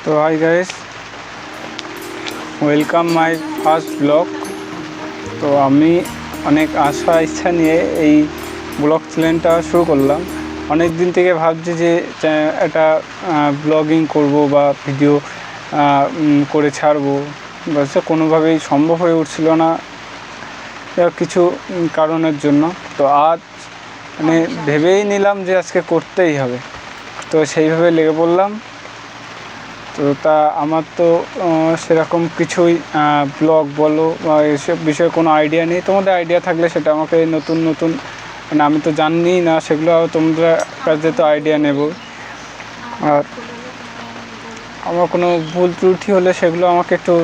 তো hi guys, welcome my first blog. তো আমি অনেক আশা ইচ্ছা নিয়ে এই ব্লগ চ্যানেলটা শুরু করলাম। অনেক দিন থেকে ভাবছি যে একটা ব্লগিং করব বা ভিডিও করে ছাড়বো, বাস কোনোভাবেই সম্ভব হয়ে উঠছিল না কিছু কারণের জন্য। তো আজ ভেবেই নিলাম যে আজকে করতেই হবে, তো সেইভাবে লেগে পড়লাম। তো আমার তো সেরকম কিছুই ব্লগ বলো বা এসব বিষয়ে কোনো আইডিয়া নেই। তোমাদের আইডিয়া থাকলে সেটা আমাকে নতুন আমি তো জানি না সেগুলো, তোমরা কাছে তো আইডিয়া নেব। আর আমার কোনো ভুল ত্রুটি হলে সেগুলো আমাকে একটু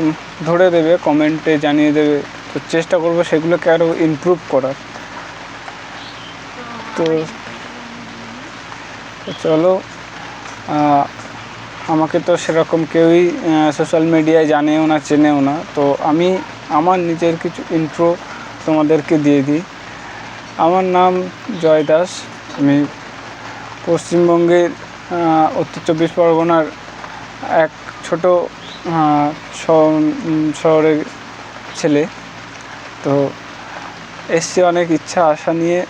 ধরে দেবে, কমেন্টে জানিয়ে দেবে। তো চেষ্টা করবো সেগুলোকে আরও ইমপ্রুভ করার। তো চলো, আমাকে তো সেরকম কেউই সোশ্যাল মিডিয়ায় জানেও না, চেনেও না। তো আমি আমার নিজের কিছু ইন্ট্রো তোমাদেরকে দিয়ে দিই। আমার নাম জয় দাস। আমি পশ্চিমবঙ্গের উত্তর চব্বিশ পরগনার এক ছোট শহরের ছেলে। তো এসছি অনেক ইচ্ছা আশা নিয়ে,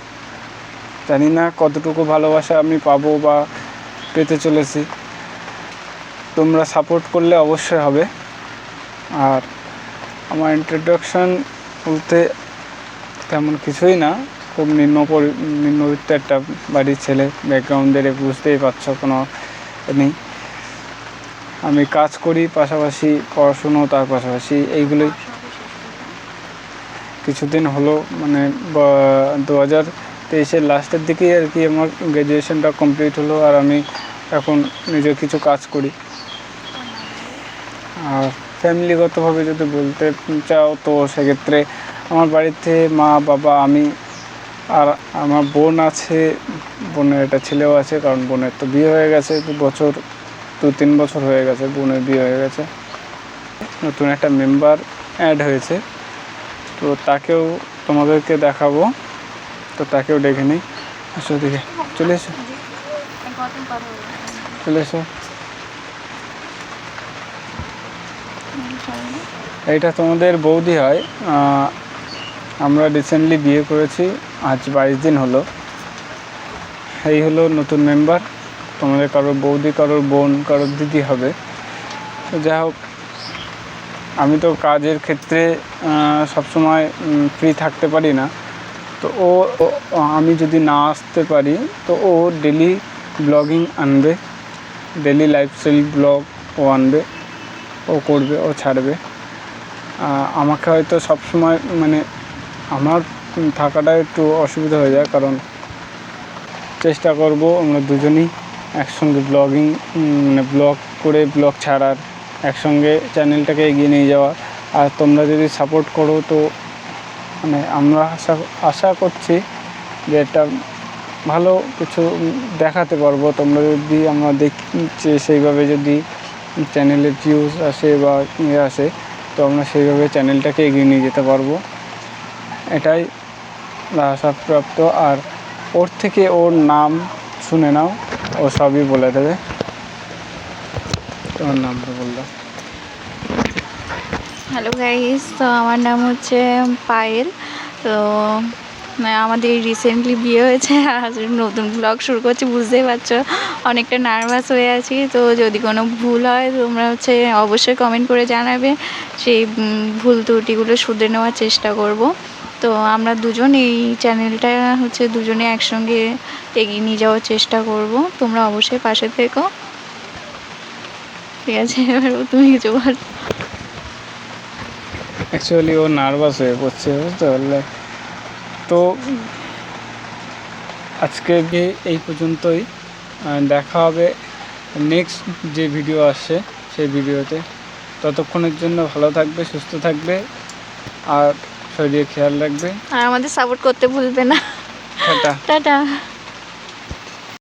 জানি না কতটুকু ভালোবাসা আমি পাবো বা পেতে চলেছি। তোমরা সাপোর্ট করলে অবশ্যই হবে। আর আমার ইন্ট্রোডাকশান বলতে তেমন কিছুই না, খুব নিম্নবিত্ত একটা বাড়ির ছেলে। ব্যাকগ্রাউন্ডের বুঝতেই পারছো, কোনো নেই। আমি কাজ করি, পাশাপাশি পড়াশুনো, তার পাশাপাশি এইগুলোই। কিছুদিন হলো 2023-এর লাস্টের দিকেই আর কি আমার গ্র্যাজুয়েশনটা কমপ্লিট হলো। আর আমি এখন নিজের কিছু কাজ করি। আর ফ্যামিলিগতভাবে যদি বলতে চাও তো সেক্ষেত্রে আমার বাড়িতে মা, বাবা, আমি আর আমার বোন আছে। বোনের একটা ছেলেও আছে, কারণ বোনের তো বিয়ে হয়ে গেছে 2-3 বছর হয়ে গেছে বোনের বিয়ে হয়ে গেছে। নতুন একটা মেম্বার অ্যাড হয়েছে, তো তাকেও তোমাদেরকে দেখাবো। তো তাকেও ডেকে নিই। আসো দিকে, চলে এসো, চলে এসো। এইটা তোমাদের বৌদি হয়। আমরা রিসেন্টলি বিয়ে করেছি, আজ 22 দিন হলো। এই হলো নতুন মেম্বার। তোমাদের কারোর বৌদি, কারোর বোন, কারোর দিদি হবে। তো যাই হোক, আমি তো কাজের ক্ষেত্রে সবসময় ফ্রি থাকতে পারি না। তো আমি যদি না আসতে পারি তো ও ডেলি ব্লগিং আনবে, ডেলি লাইফস্টাইল ব্লগ ও আনবে, ও করবে, ও ছাড়বে। আমাকে হয়তো সবসময় আমার থাকাটা একটু অসুবিধা হয়ে যায়, কারণ চেষ্টা করব আমরা দুজনেই একসঙ্গে ব্লগ করে ব্লগ ছাড়ার, একসঙ্গে চ্যানেলটাকে এগিয়ে নিয়ে যাওয়ার। আর তোমরা যদি সাপোর্ট করো তো আমরা আশা করছি যে একটা ভালো কিছু দেখাতে পারবো। তোমরা যদি আমরা দেখছি সেইভাবে যদি চ্যানেলে ভিউজ আসে বা আসে, তো আমরা সেইভাবে চ্যানেলটাকে এগিয়ে নিয়ে যেতে পারবো, এটাই আশাপ্রাপ্ত। আর ওর থেকে ওর নাম শুনে নাও, ও সবই বলে দেবে। তোমার নামটা বললাম। হ্যালো গাইস, তো আমার নাম হচ্ছে পায়েল। তো আমাদের রিসেন্টলি বিয়ে হয়েছে, আর নতুন ব্লগ শুরু করছি, বুঝতেই পারছো অনেকটা নার্ভাস হয়ে আছি। তো যদি কোনো ভুল হয় তোমরা অবশ্যই কমেন্ট করে জানাবে, সেই ভুল ত্রুটিগুলো শুধরে নেওয়ার চেষ্টা করব। তো আমরা দুজন এই চ্যানেলটা দুজনে একসঙ্গে এগিয়ে নিয়ে যাওয়ার চেষ্টা করব। তোমরা অবশ্যই পাশে থেকো, ঠিক আছে? এবার তুমি কিছু বল। অ্যাকচুয়ালি ও নার্ভাস হয়ে পড়ছে, বুঝতে পারলে। তো আজকে এই পর্যন্তই। দেখা হবে নেক্সট যে ভিডিও আসছে সেই ভিডিওতে। ততক্ষণের জন্য ভালো থাকবে, সুস্থ থাকবে, আর শরীরে খেয়াল রাখবে। আর আমাদের সাপোর্ট করতে ভুলবে না। টাটা। টাটা।